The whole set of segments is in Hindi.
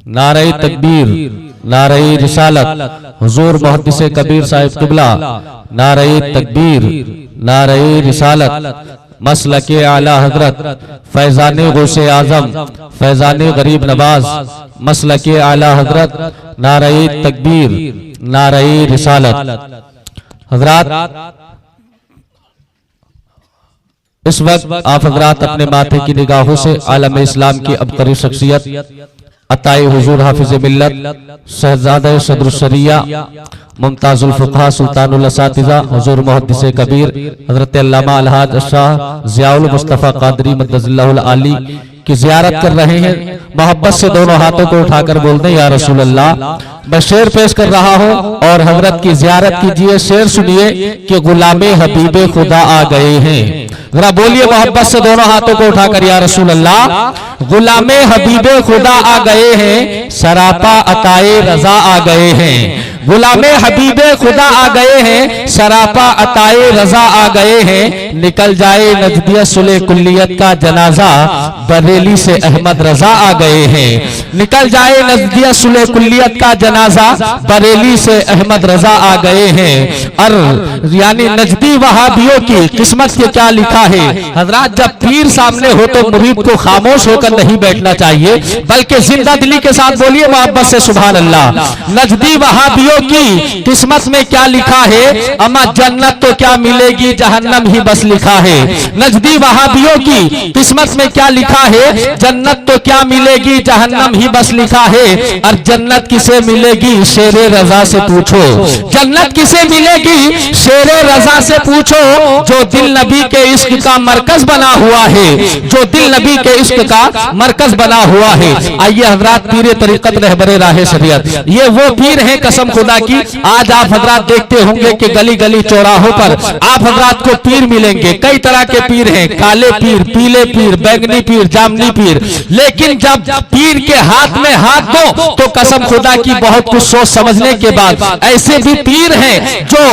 नारे तकबीर, नारे रिसालत, हुजूर मुहद्दिस कबीर साहिब क़िबला, नारे तकबीर, नारे रिसालत, मसलके आला हजरत फैजान गौसे आजम, फैजान गरीब नवाज, मसलके आला हजरत, नारे तकबीर, नारे रिसालत। हजरात, इस वक्त आप हजरात अपने माथे की निगाहों से आलम इस्लाम की अबतरी शख्सियत अताए हुजूर हाफिज मिल्लत शहजादा सदरुशरिया मुमताजुल फुक़हा सुल्तानुल असातिज़ा हुजूर मुहद्दिस कबीर हजरत अल्लामा अलहाज शाह ज़ियाउल मुस्तफ़ा क़ादरी मद्दज़िल्लाहुल आली की ज़ियारत कर रहे हैं। मोहब्बत से दोनों हाथों को उठाकर बोल दें, या रसूल अल्लाह। मैं शेर पेश कर रहा हूं और हजरत की ज़ियारत कीजिए। शेर सुनिए कि गुलामे हबीबे खुदा आ गए हैं। जरा बोलिए मोहब्बत से दोनों हाथों को उठाकर, या रसूल अल्लाह। गुलामे हबीबे खुदा आ गए हैं, सरापा अताए रजा आ गए हैं। गुलामे हबीबे खुदा आ गए हैं, सरापा अताए रजा आ गए हैं। निकल जाए नजदिया सुले कुल्लियत का जनाजा, बरेली से अहमद रजा आ गए हैं। निकल जाए नजदिया सुले कुल्लियत का जनाजा, बरेली से अहमद रजा आ गए हैं। और यानी नजदी वहाबियों की किस्मत के क्या लिखा है। हजरात, जब पीर सामने हो तो मुरीद को खामोश होकर नहीं बैठना चाहिए, बल्कि जिंदा दिली के साथ बोलिए मोहब्बत से सुभान अल्लाह। नजदी वहाबियों की किस्मत में क्या लिखा है, अमा जन्नत तो क्या मिलेगी, जहन्नम ही बस लिखा है। नजदी वहाबियों की किस्मत में क्या लिखा है, जन्नत तो क्या मिलेगी, जहन्नम ही बस लिखा है। और जन्नत किसे मिलेगी, शेरे रजा से पूछो। जन्नत किसे मिलेगी, शेरे रजा से पूछो। जो दिल नबी के इश्क का मरकज बना हुआ है, जो दिल नबी के इश्क का मरकज बना हुआ है। आइए हजरात, पीरे तरीकत रहबरे राहे शरीयत, ये वो पीर हैं कसम खुदा की। आज आप हजरात देखते होंगे कि गली गली चौराहों पर आप हजरात को पीर मिलेंगे। कई तरह के पीर हैं, काले पीर, पीले पीर, बैंगनी पीर, जामनी पीर। लेकिन जब पीर के हाथ में हाथ दो तो कसम खुदा की बहुत कुछ सोच समझने के बाद ऐसे भी पीर हैं जो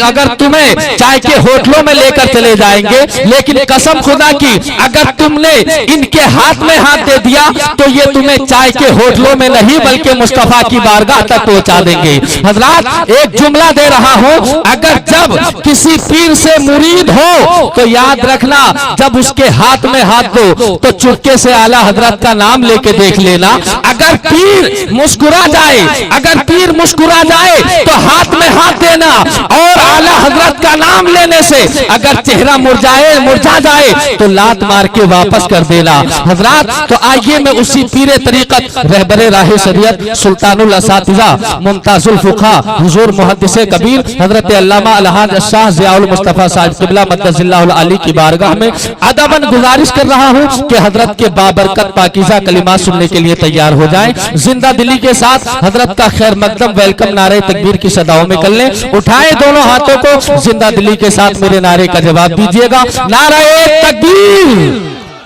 अगर तुम्हें चाय के होटलों में लेकर चले जाएंगे, लेकिन कसम खुदा की अगर तुमने इनके हाथ में हाथ दे दिया तो ये तुम्हें चाय के होटलों में नहीं बल्कि मुस्तफा की बारगाह तक पहुंचा देंगे। हजरात, एक जुमला दे रहा हूं, अगर जब किसी पीर से मुरीद हो तो याद रखना, जब उसके हाथ में हाथ दो तो चुपके से आला हजरत का नाम लेके देख लेना। अगर पीर मुस्कुरा जाए, अगर पीर मुस्कुरा जाए तो हाथ में हाथ देना, और आला हजरत का नाम लेने से अगर चेहरा मुरझा जाए तो लात मार के वापस कर देना। हजरात, तो आइए मैं उसी पीरे तरीकत रहबरे राहे शरीयत सुल्तानुल असातिज़ा मुमताजुल फुक़हा हुजूर मुहद्दिस कबीर हजरत अल्लामा अलहाज शाह ज़ियाउल मुस्तफ़ा साहिब क़िबला मद्दज़िल्लाहुल आली की बारगाह में अदबन गुजारिश कर रहा हूं कि हजरत के बाबरकत पाकीज़ा कलिमात सुनने के लिए तैयार हो जाएं। जिंदा दिली के साथ हजरत का खैर मकदम वेलकम नारे तकबीर की सदाओं में कर लें। उठाए दोनों हाथों को, जिंदा दिली के साथ मेरे नारे का जवाब दीजिएगा। नारे तकबीर,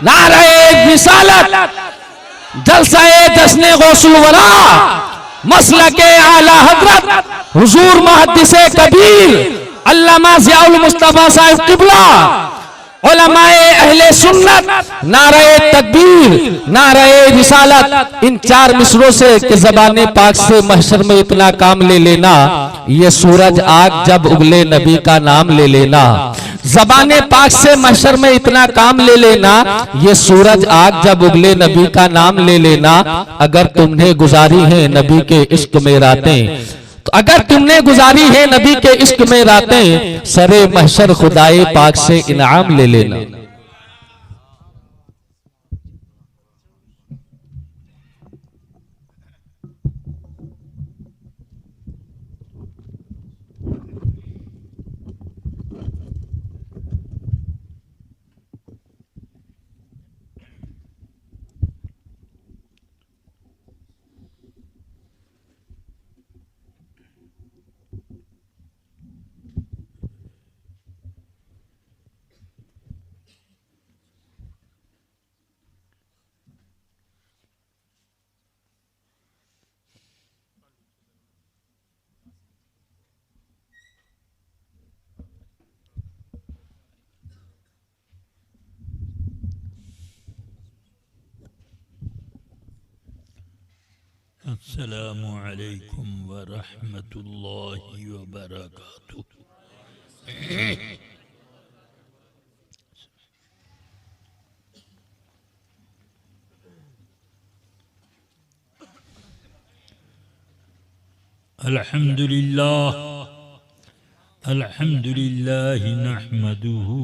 नारे रिसालत, जलसाए जश्ने गौसुल वरा, मसलके आला हजरत हुजूर मुहद्दिस कबीर अल्लामा ज़ियाउल मुस्तफ़ा साहिब क़िबला, उलमाए अहले सुन्नत, नारे तकबीर, नारे रिसालत। इन चार मिसरों से कि ज़बाने पाक से महशर में इतना काम ले लेना, ये सूरज आग जब उगले नबी का नाम ले लेना। ज़बाने पाक से महशर में इतना काम ले लेना, ये सूरज आग जब उगले नबी का नाम ले लेना। अगर तुमने गुजारी है नबी के इश्क में रातें, तो अगर तुमने गुजारी है नबी के इश्क में रातें, सरे महशर खुदाए पाक से इनाम ले लेना। अस्सलामु अलैकुम व रहमतुल्लाहि व बरकातुहू। अल्हम्दुलिल्लाह अल्हम्दुलिल्लाहि नहमदुहू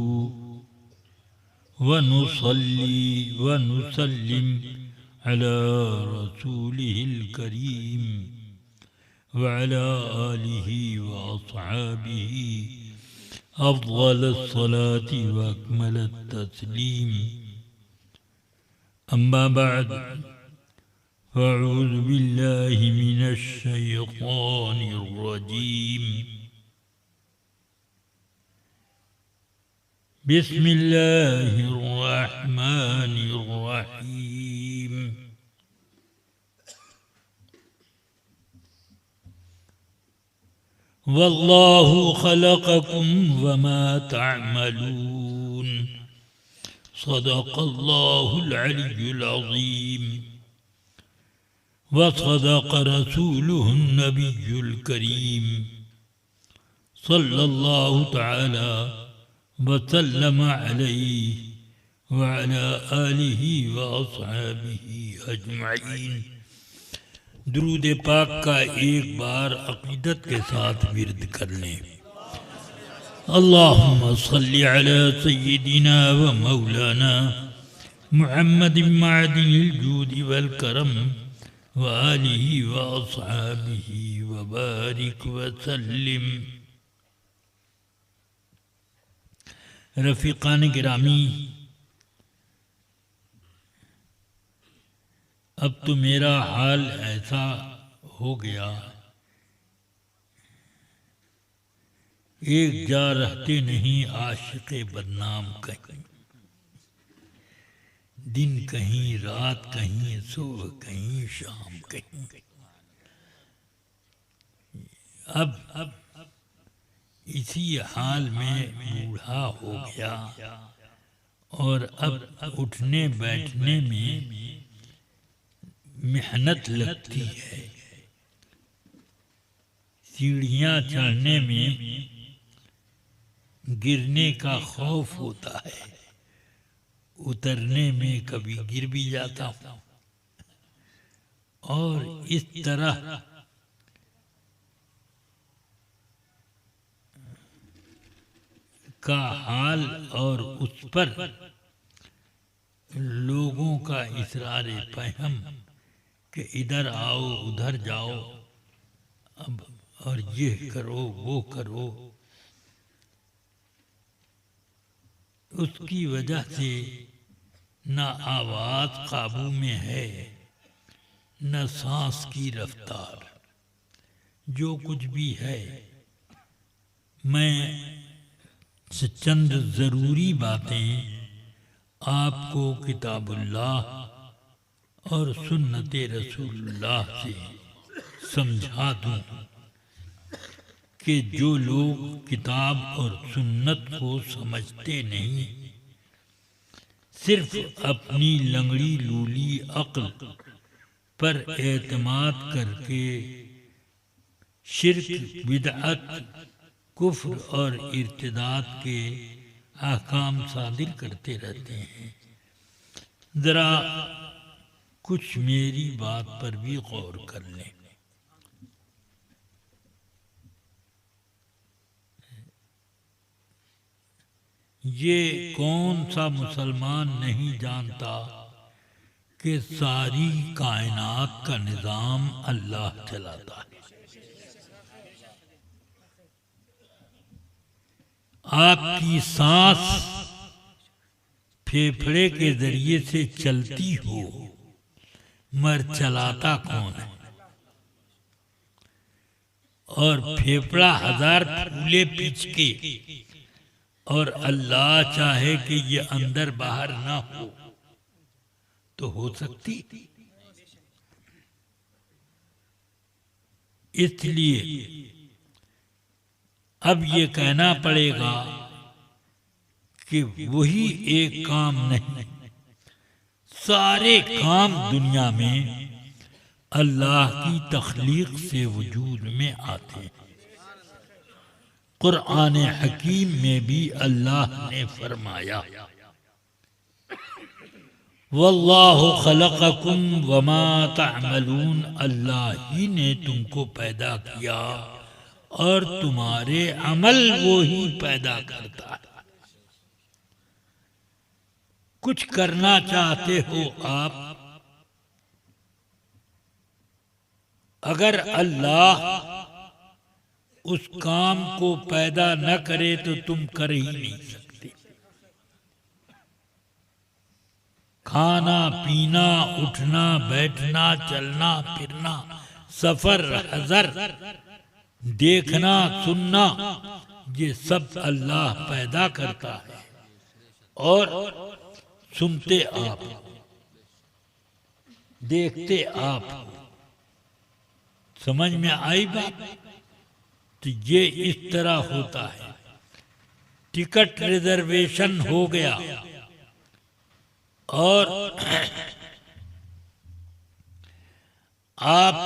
व नुसल्ली व नुसल्लिम अला रसूलिहिल करीम व अला आलिहि व अस्हाबिहि अफ़ज़लस सलाति व अकमलत तस्लीम। अम्मा बाद फ़अऊज़ु बिल्लाहि मिनश शैतानिर रजीम। बिस्मिल्लाहिर रहमानिर रहीम। वल्लाहु खलक़कुम वमा तअमलून। सदक़ल्लाहुल अलियुल अज़ीम व सदक़ रसूलुहुन नबियुल करीम सल्लल्लाहु तआला वसल्लम अलैहि व अला आलिहि व अस्हाबिहि अजमईन। दुरूद पाक का एक बार अक़ीदत के साथ विर्द कर लें। अल्लाहुम्मा सल्लि अला सय्यिदिना व मौलाना मुहम्मदिन मअदिनिल जूदि वल करम व आलिहि व अस्हाबिहि व बारिक व सल्लिम। रफ़ीक़ान गिरामी, अब तो मेरा हाल ऐसा हो गया, एक जा रहते नहीं आशिक़े बदनाम कहीं, दिन कहीं रात कहीं सुबह कहीं शाम कहीं। अब इसी हाल में बूढ़ा हो गया और अब उठने बैठने में मेहनत लगती है, सीढ़ियाँ चढ़ने में गिरने का खौफ होता है, उतरने में कभी गिर भी जाता हूँ और इस तरह का हाल और उस पर लोगों का इसरार फहम कि इधर आओ उधर जाओ अब और ये करो वो करो, उसकी वजह से न आवाज काबू में है न सांस की रफ्तार, जो कुछ भी है। मैं चंद ज़रूरी बातें आपको किताबुल्लाह और सुन्नते रसूलुल्लाह से समझा दूं कि जो लोग किताब और सुन्नत को समझते नहीं, सिर्फ अपनी लंगड़ी लूली अक्ल पर एतमाद करके शिर्क, बिदअत, कुफ्र और इर्तिदाद के अहकाम सादिर करते रहते हैं। जरा कुछ मेरी बात पर भी गौर कर लें। ये कौन सा मुसलमान नहीं जानता कि सारी कायनात का निजाम अल्लाह चलाता है। आपकी सांस फेफड़े के जरिए से चलती हो, मगर चलाता कौन है? और फेफड़ा हजार फूले पीछ के और अल्लाह चाहे कि ये अंदर बाहर ना हो तो हो सकती। इसलिए अब ये कहना पड़ेगा कि वही एक काम नहीं, सारे काम दुनिया में अल्लाह की तख्लीक से वजूद में आते हैं। कुरान हकीम में भी अल्लाह ने फरमाया, वल्लाहु खलक़कुम वमा तअमलून, अल्लाह ही ने तुमको पैदा किया और तुम्हारे अमल वो ही पैदा करता है। कुछ करना चाहते हो आप, अगर अल्लाह उस काम को पैदा न करे तो तुम कर ही नहीं सकते। खाना पीना, उठना बैठना, चलना फिरना, सफर हजर, देखना सुनना, ये सब अल्लाह पैदा करता है। और सुनते आप, देखते आप। समझ में आई बात? तो ये इस तरह होता है। टिकट रिजर्वेशन हो गया और आप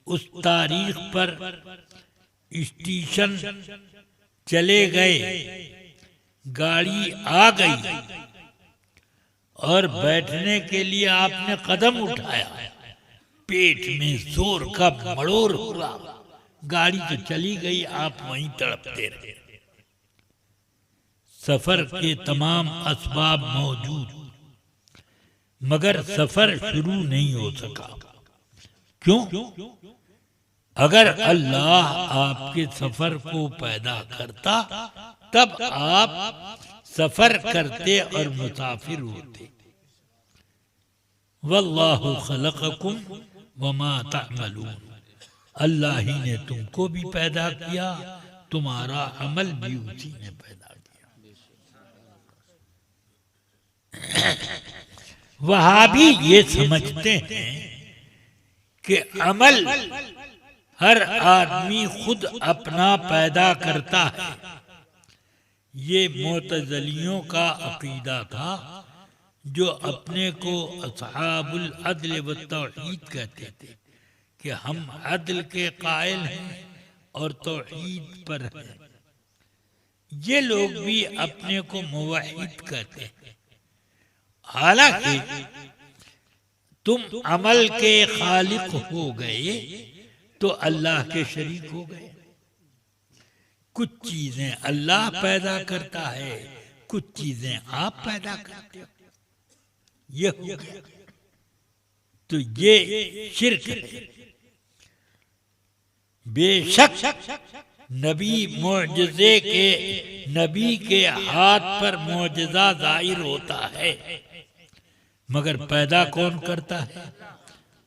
उस तारीख पर स्टेशन चले गए, गाड़ी आ गई और बैठने के लिए आपने कदम उठाया, पेट में जोर का मड़ोर हुआ, गाड़ी तो चली गई, आप वहीं तड़पते रहे। सफर के तमाम असबाब मौजूद, मगर सफर शुरू नहीं हो सका। क्यों? अगर अल्लाह आपके सफर को पैदा करता तब आप सफर करते और मुसाफिर होते। वल्लाहु खलक़कुम वमा तअमलून, अल्लाह ही ने तुमको भी पैदा किया, तुम्हारा अमल भी उसी ने पैदा किया। वहाबी ये समझते हैं कि अमल हर आदमी खुद अपना पैदा करता है। ये मुतज़िलियों का अकीदा था, जो अपने को असहाबुल अदल व तौहीद कहते थे कि हम अदल के कायल हैं और तौहीद पर हैं। ये लोग भी अपने को मुवहिद कहते हैं। हालांकि तुम अमल के खालिक हो गए तो अल्लाह के शरीक हो गए। कुछ चीजें अल्लाह पैदा करता है, कुछ चीजें आप पैदा करते हो, ये हो गया। तो ये शिर्क है। बेशक नबी के हाथ पर मोजज़ा जाहिर होता है, मगर पैदा कौन करता है?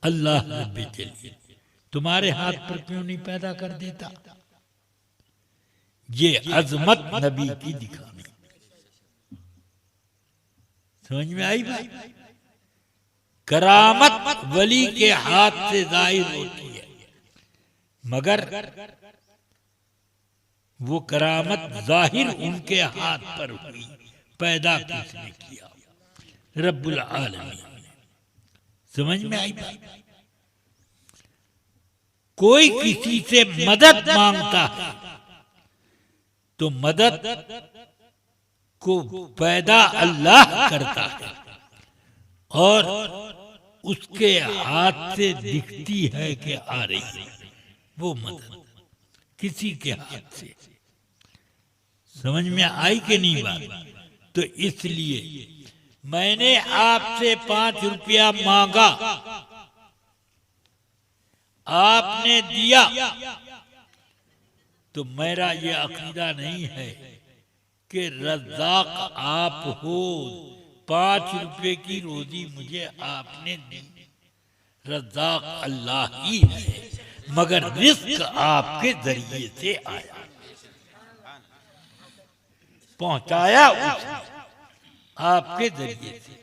अल्लाह रब्बुल जलील। तुम्हारे हाथ पर क्यों नहीं पैदा कर देता? ये अजमत नबी की दिखानी। समझ में आई बात? करामत वली के हाथ से जाहिर होती है, मगर वो करामत जाहिर उनके हाथ पर हुई। पैदा किसने किया? रब्बुल आलमीन। समझ में आई बात? कोई किसी से मदद मांगता है तो मदद को पैदा अल्लाह करता है और उसके हाथ से दिखती है कि आ रही है वो मदद किसी के हाथ से। समझ में आई कि नहीं बात? तो इसलिए मैंने आपसे 5 रुपया मांगा, आपने दिया, तो मेरा ये अकीदा नहीं है कि रज़्ज़ाक़ आप हो। 5 रुपए की रोजी मुझे आपने दी, रज़्ज़ाक़ अल्लाह ही है, मगर रिज़्क़ आपके जरिए से आया, पहुंचाया उसने आपके जरिए से।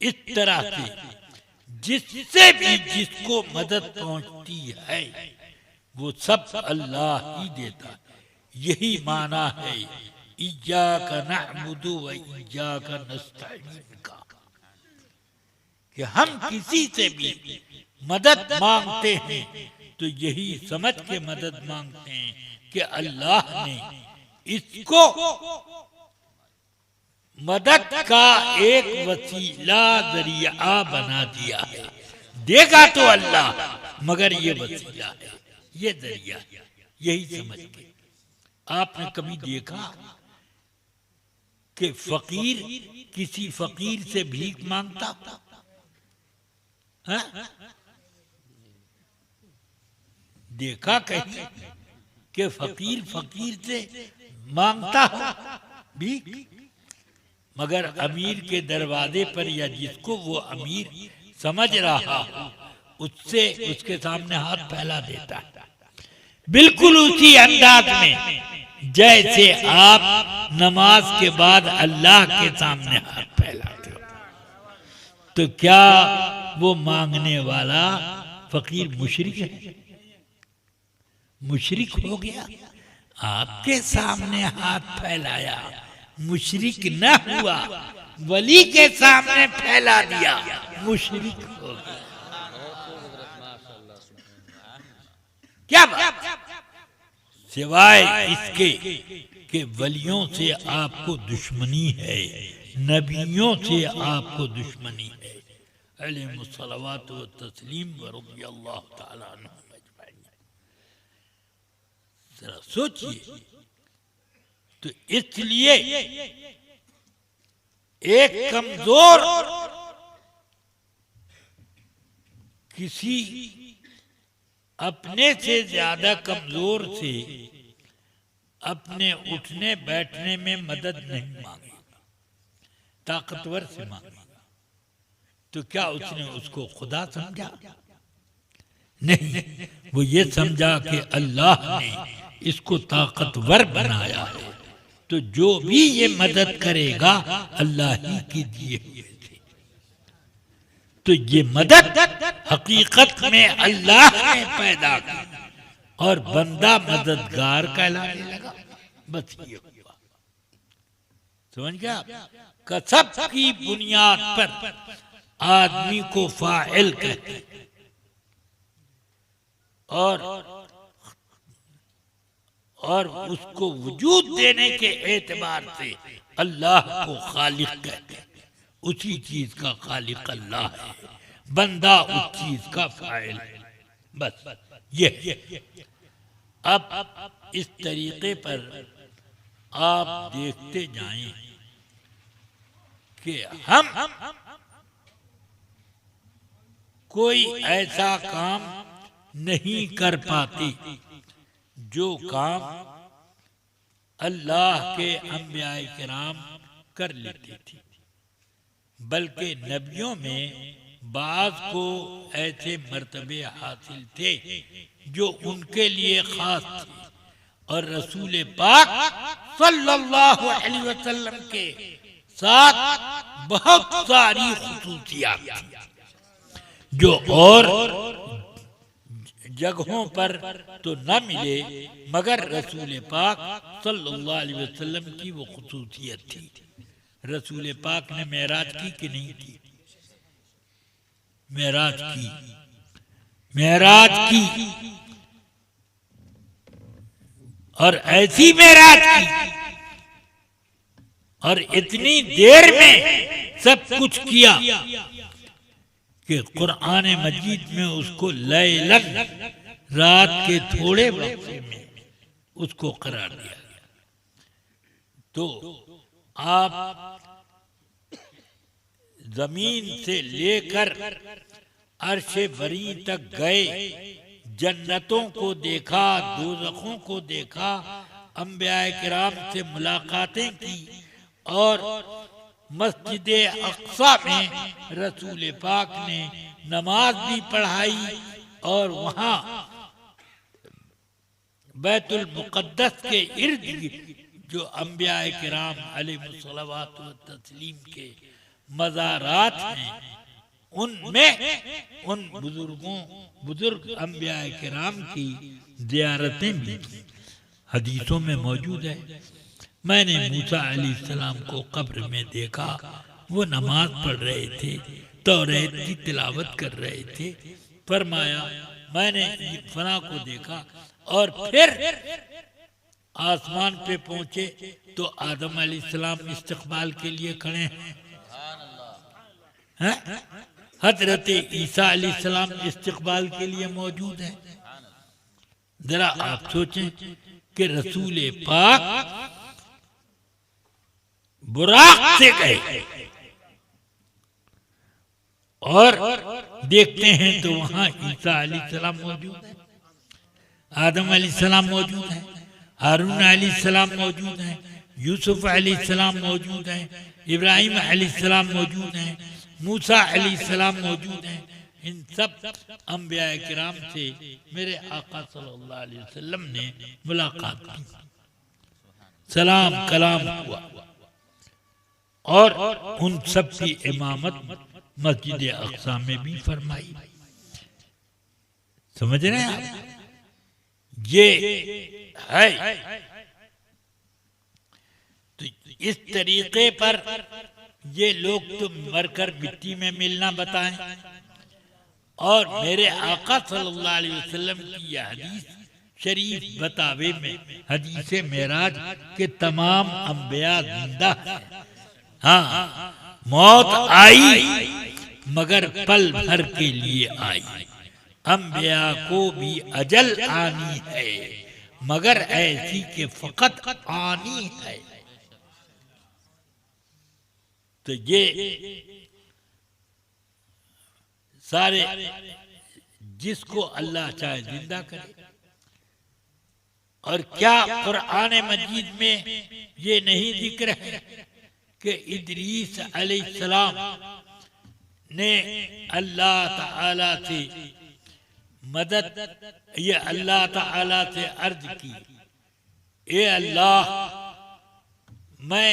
इस तरह से जिससे भी जिसको मदद पहुंचती है वो सब अल्लाह ही देता। यही माना है इय्याका नअबुदु व इय्याका नस्तईन का, कि हम किसी से भी मदद मांगते हैं तो यही समझ के मदद मांगते हैं कि अल्लाह ने इसको मदद का एक वसीला जरिया बना दिया है। देगा तो अल्लाह, मगर ये वसीला है, ये जरिया, यही समझ के। आपने कभी देखा कि फकीर किसी फकीर से भीख मांगता? देखा कहीं कि फकीर फकीर से मांगता भीख? मगर अमीर के दरवाजे पर या जिसको वो अमीर समझ रहा हो उससे उसके सामने हाथ फैला देता है, बिल्कुल उसी अंदाज में जैसे आप नमाज के बाद अल्लाह के सामने हाथ फैलाते हो। तो क्या वो मांगने वाला फकीर मुशरिक है? मुशरिक हो गया। आपके सामने हाथ फैलाया, मुशरिक न हुआ, वली के सामने फैला दिया, मुशरिक हो गया। क्या बात? सिवाय इसके कि वलियों से आपको दुश्मनी है, नबियों से आपको दुश्मनी है। अलैहिमुस्सलावातु व तस्लीम व रज़ियल्लाहु तआला अन्हुम अजमईन। जरा सोचिए। तो इसलिए एक कमजोर किसी अपने से ज्यादा कमजोर से अपने उठने बैठने में मदद नहीं मांगेगा, ताकतवर से मांगेगा। तो क्या उसने उसको खुदा समझा? नहीं, वो ये समझा कि अल्लाह ने इसको ताकतवर बनाया है, तो जो भी ये मदद करेगा अल्लाह ही की दिए हुए थे। तो ये मदद हकीकत में अल्लाह ने पैदा की और बंदा मददगार कहलाने लगा। बस ये हुआ। समझ गया? कसब की बुनियाद पर आदमी को फाइल कहते और उसको वजूद देने के एतबार से अल्लाह को खालिक कहते हैं। उसी चीज का खालिक अल्लाह है, बंदा उस चीज का फाइल है। बस ये। अब इस तरीके पर आप देखते जाएं कि हम कोई ऐसा काम नहीं कर पाते जो काम अल्लाह के अंबियाए किराम कर लेते थे, बल्कि नबियों में बाज को ऐसे मर्तबे हासिल थे जो उनके लिए खास थे, और रसूल पाक सल्लल्लाहु अलैहि वसल्लम के साथ बहुत सारी खुसूसियात थी जो और जगहों पर तो न मिले, मगर रसूल पाक सल्लल्लाहु अलैहि वसल्लम की वो खुसूसियत थी। रसूल पाक ने मेराज की कि नहीं की? मेराज की और ऐसी मेराज की और इतनी देर में सब कुछ किया कि कुरान मजीद में उसको लैलन, रात के थोड़े वक्त में उसको करार दिया गया। तो आप जमीन से लेकर अर्शे बरी तक गए, जन्नतों को देखा, दोज़खों को देखा, अंबियाए किराम से मुलाकातें की, और मस्जिद अक्सा में रसूल पाक ने नमाज भी पढ़ाई, और वहाँ बैतुल मुक़द्दस के इर्द गिर्द जो अंबियाए किराम अलैहिमुस्सलावातु व तस्लीम के मज़ारात हैं, उनमें उन बुजुर्ग अंबियाए किराम की ज़ियारतें भी हदीसों में मौजूद है। मैंने मूसा अलैहिस्सलाम को कब्र में देखा, वो नमाज पढ़ रहे थे, तौरात की तिलावत कर रहे थे, फरमाया मैंने फना को देखा और फिर आसमान पे पहुंचे तो आदम अलैहिस्सलाम इस्तकबाल के लिए खड़े हैं, हजरत ईसा अलैहिस्सलाम इस्तकबाल के लिए मौजूद है। जरा आप सोचें कि रसूल पाक बुराक से गए और देखते हैं तो वहां ईसा अलैहिस्सलाम मौजूद है, आदम अलैहिस्सलाम मौजूद है, हारून अलैहिस्सलाम मौजूद है, यूसुफ अलैहिस्सलाम मौजूद है, इब्राहिम अलैहिस्सलाम मौजूद है, मूसा अलैहिस्सलाम मौजूद है। इन सब अंबिया किराम से मेरे आका सल्लल्लाहु अलैहि वसल्लम ने मुलाकात की, सलाम कलाम हुआ और उन सब की इमामत मस्जिद अक्सा में भी फरमाई। समझ रहे हैं आप? ये है तो इस तरीके पर ये लोग तो मरकर मिट्टी में मिलना बताएं और मेरे आका सल्लल्लाहु अलैहि वसल्लम की यह हदीस शरीफ बतावे में हदीस मेराज के तमाम अंबिया जिंदा है। हाँ, मौत आई मगर पल भर के लिए आई, अंबिया को भी अजल आनी है मगर ऐसी के फकत आनी है। तो ये सारे जिसको अल्लाह चाहे जिंदा करे। और क्या कुरान मजीद में ये नहीं जिक्र है कि इदरीस अलैहिस्सलाम ने अल्लाह ताला से मदद, ये अल्लाह ताला से अर्ज की, ए अल्लाह मैं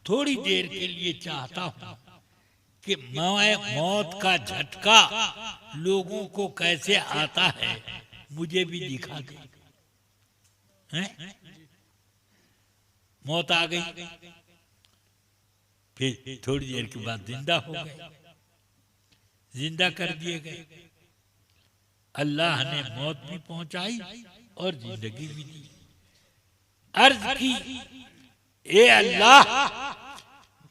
थोड़ी देर के लिए चाहता हूं कि मैं मौत का झटका लोगों को कैसे आता है मुझे भी दिखा दे। मौत आ गई, फिर थोड़ी देर के बाद जिंदा हो गए, जिंदा कर दिए गए। अल्लाह ने मौत भी पहुंचाई और जिंदगी भी दी। अर्ज की, ए अल्लाह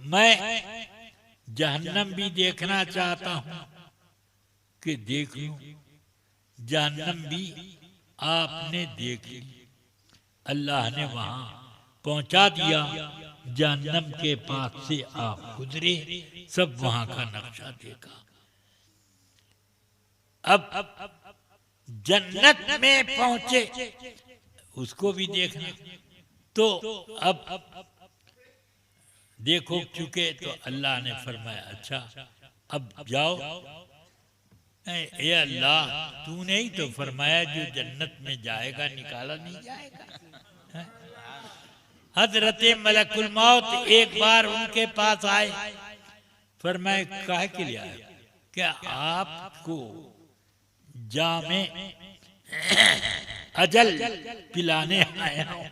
मैं जहन्नम भी देखना चाहता हूं कि देख लूं। जहन्नम भी आपने देख ली, अल्लाह ने वहां पहुंचा दिया। जहन्नम के पास से आप गुजरे, सब वहां का नक्शा देखा। अब जन्नत में पहुंचे, उसको भी देखना। तो अब देखो चुके तो अल्लाह ने फरमाया अच्छा अब जाओ। ए अल्लाह तूने ही तो फरमाया जो जन्नत में जाएगा निकाला नहीं जाएगा। हजरत मलकुल मौत एक बार उनके पास आए, फरमाया काहे के लिए आए? क्या आपको जामे अजल पिलाने आया हूं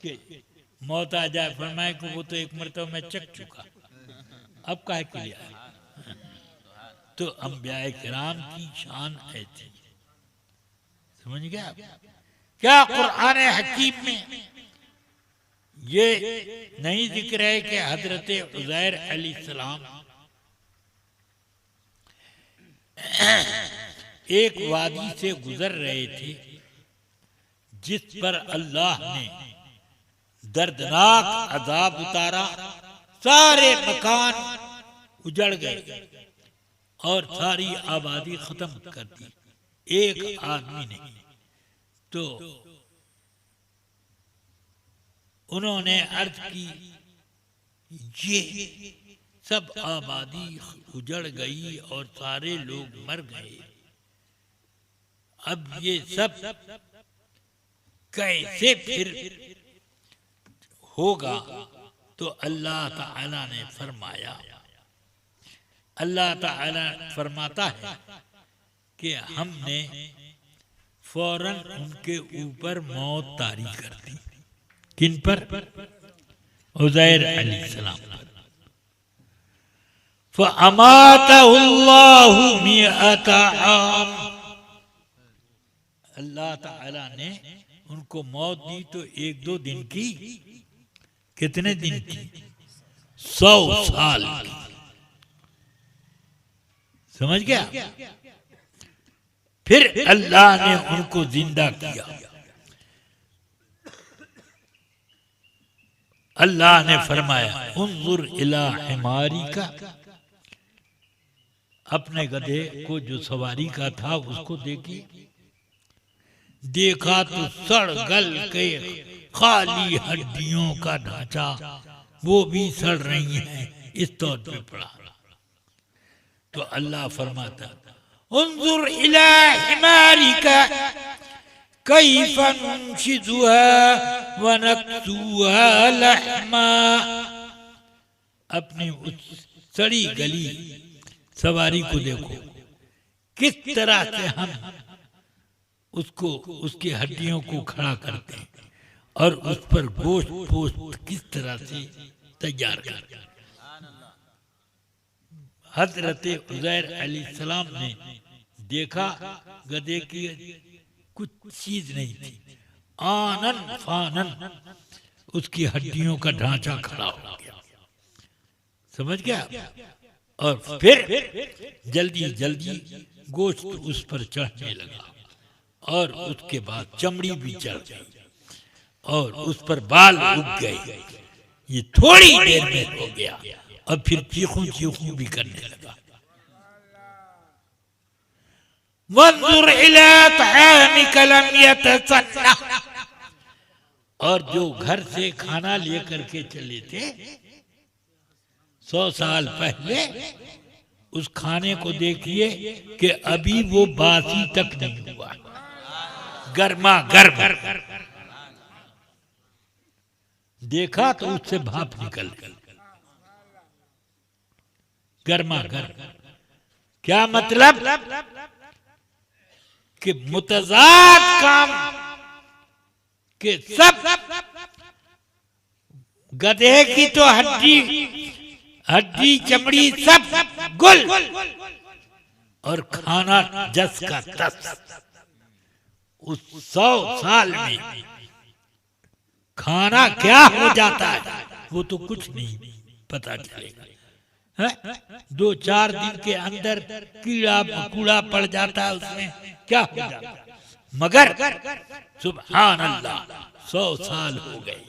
कि मौत आ जाए? फरमाया कि वो तो एक मरतबा मैं चख चुका, अब काहे के लिए आया? तो अंबिया किराम की शान ऐसी, समझ गया आप? क्या कुरान हकीम में ये नहीं जिक्र है कि हजरत उज़ैर अलैहिस्सलाम एक वादी से गुजर रहे थे जिस पर अल्लाह ने दर्दनाक अजाब उतारा, सारे मकान उजड़ गए और सारी आबादी खत्म कर दी, एक आदमी ने। तो उन्होंने अर्ज की ये सब आबादी उजड़ गई और सारे लोग मर गए, अब ये सब कैसे फिर होगा? तो अल्लाह ताला ने फरमाया, अल्लाह ताला फरमाता है कि हमने फौरन उनके ऊपर मौत तारी कर दी। किन पर? उज़ैर अलैहिस्सलाम पर। फअमातहुल्लाहु मिअता आम, अल्लाह ताला ने उनको मौत दी तो 1-2 दिन की, कितने दिन की? 100 साल की। समझ गया? फिर अल्लाह ने उनको जिंदा किया। अल्लाह ने फरमाया उन्जुर इला हिमारी का, अपने गधे को जो सवारी का था उसको देखिए। देखा तो सड़ गल के खाली हड्डियों का ढांचा, वो भी सड़ रही हैं, इस तौर पे पड़ा। तो अल्लाह फरमाता उन्जुर इला हिमारी का कैफ नुंशिजुहा व नक्सुहा लहमा, अपनी उस सड़ी गली सवारी को देखो, किस तरह से हम उसको, उसकी हड्डियों को खड़ा करते हैं और उस पर गोश्त पोस्ट किस तरह से तैयार करते हैं। हजरत उज़ैर अलैहिस्सलाम ने देखा गधे की कुछ चीज नहीं थी, आनन फानन उसकी हड्डियों का ढांचा खड़ा हो गया। समझ गया? और फिर जल्दी जल्दी गोश्त उस पर चढ़ने लगा और उसके बाद चमड़ी भी चढ़ गई और उस पर बाल उग गए। ये थोड़ी देर में हो गया और फिर चीखों चीखों भी करने लगा। वंजुर इला तआमिका लम यतसन्ना, और जो घर से खाना लेकर के चले थे 100 साल पहले, उस खाने को देखिए कि अभी वो बासी तक नहीं हुआ, गर्मा गर्म। देखा तो उससे भाप निकल गई, गर्मा गर्म। क्या मतलब? कि मुतजाद काम के सब, गधे की तो हड्डी चमड़ी सब गुल और खाना जस का तस। उस 100 साल में खाना क्या हो जाता है वो तो कुछ नहीं पता चलेगा। 2-4 दिन के अंदर कीड़ा मकोड़ा पड़ जाता है, उसमें क्या हो जाता है। मगर सुभान अल्लाह 100 साल हो गए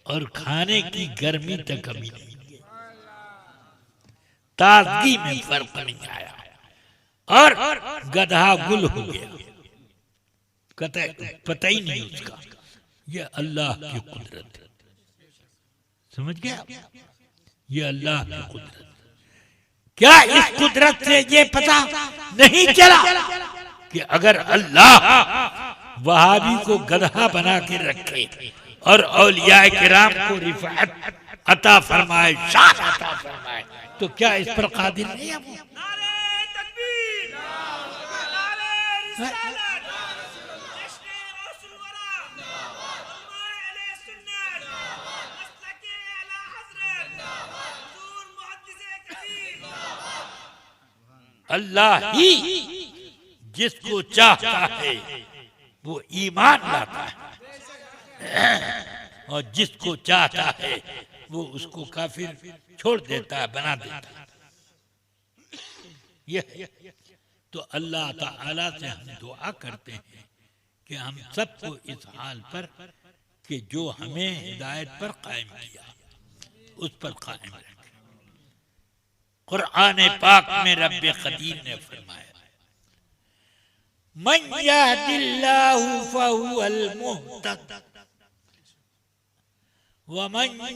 और खाने की गर्मी तक कमी नहीं, ताजगी में फर्क नहीं आया और गधा गुल हो गया, पता ही नहीं उसका। ये अल्लाह की कुदरत है। समझ गया? ये अल्लाह की कुदरत। क्या इस कुदरत से ये पता नहीं चला कि अगर अल्लाह वहाबी को गधा बना के रखे और औलियाए किराम को रिफात अता फरमाए, शान अता फरमाए, तो क्या इस पर कादिर नहीं है? अल्लाह ही जिसको चाहता है वो ईमान लाता है और जिसको चाहता है वो उसको काफिर छोड़ देता है, बना देता है। ये तो अल्लाह ताला से हम दुआ करते हैं कि हम सबको इस हाल पर कि जो हमें हिदायत पर कायम किया उस पर कायम रखे। कुरान पाक में रब्बे कदीर ने फरमाया मन यहदिल्लाहु फहुवल मुहतद व मन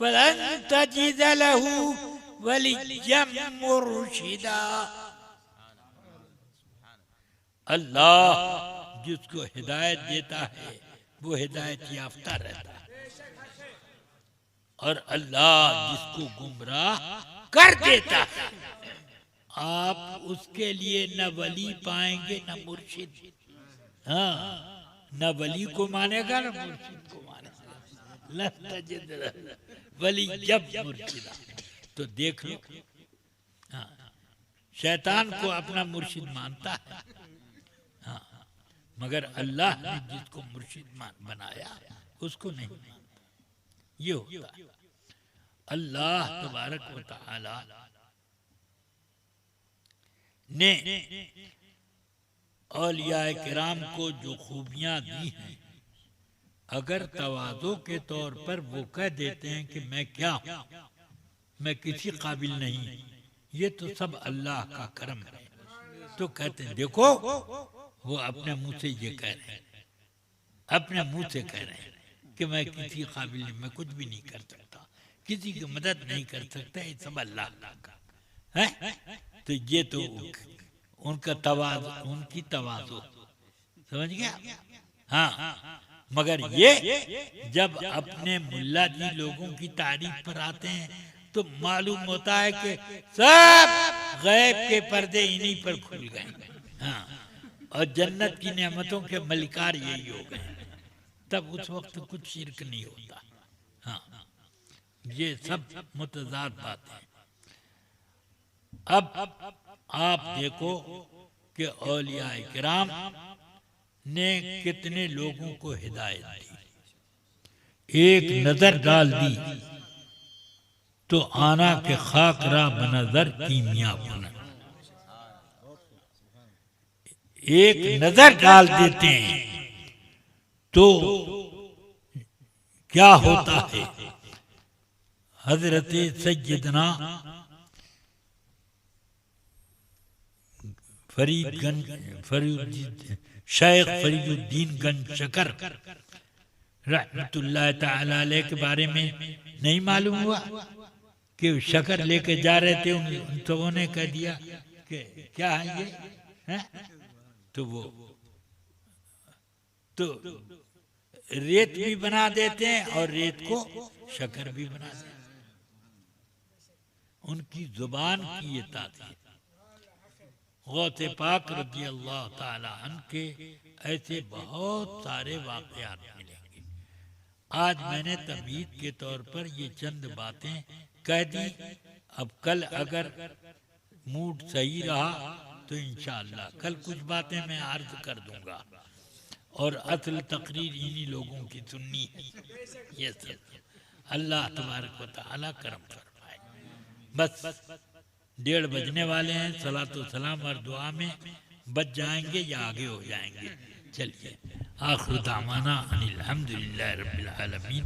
फलन तजिद लहु वलिय्यन मुर्शिदा। अल्लाह जिसको हिदायत देता है वो हिदायत याफ्ता रहता है और अल्लाह जिसको गुमराह कर देता है आप उसके लिए न वली पाएंगे न मुर्शिद। हाँ, न वली को मानेगा न मुर्शिद को मानेगा। वली जब मुर्शिदा, तो देख लो। हाँ, शैतान को अपना मुर्शिद मानता है, हाँ, मगर अल्लाह ने जिसको मुर्शिद बनाया उसको नहीं मानता। ये होता है। अल्लाह तबारक व तआला ने औलियाए किराम को जो खूबियां दी हैं, अगर तवाज़ो के तौर पर वो कह देते हैं कि मैं क्या हूं, मैं किसी काबिल नहीं, ये तो सब अल्लाह का करम है, तो कहते हैं देखो वो अपने मुंह से ये कह रहे हैं, अपने मुंह से कह रहे हैं कि मैं किसी काबिल नहीं, मैं कुछ भी नहीं कर सकता, किसी की मदद नहीं कर सकता, ये सब अल्लाह का है। तो ये तो उनका तवाज़ो, उनकी तवाज़ो, समझ गया। हाँ, मगर ये जब अपने मुल्ला जी लोगों की तारीफ पर आते हैं तो मालूम होता है कि सब गैब के पर्दे इन्हीं पर खुल गए। हाँ, और जन्नत की नेमतों के मलिकार यही हो गए। तब उस वक्त कुछ शिरक नहीं होता। हाँ, ये सब मुतज़ाद बातें हैं। अब आप देखो कि औलियाए किराम ने कितने लोगों को हिदायत दी। एक नजर डाल दी तो आना के खाक रा बनजर कीमिया बना। एक नजर डाल देते हैं तो क्या होता है। हजरत सैयदना शेख फरीदुद्दीन गंज शकर रहमतुल्लाह ताला अलैह के बारे में नहीं मालूम हुआ कि शकर लेके जा रहे थे, उन सबों ने कह दिया कि क्या है ये है? तो वो तो रेत भी बना देते हैं और रेत को शकर भी बना देते हैं। उनकी जुबान की ये तासीर। गौसे पाक रज़ी अल्लाह ताला अन्हु के ऐसे बहुत सारे वाक़यात मिलेंगे। आज मैंने तबीयत के तौर पर ये चंद बातें कह दी। अब कल अगर मूड सही रहा तो इंशाअल्लाह कल कुछ बातें मैं अर्ज कर दूंगा, और असल तकरीर इन्हीं लोगों की सुननी है। ये सब अल्लाह तबारक व तआला करम फरमाए। बस 1:30 बजने वाले हैं। सलातो सलाम और दुआ में बच जाएंगे या आगे हो जाएंगे। चलिए, आखिर दामाना अनिल हम्दुलिल्लाहि रब्बिल आलमीन।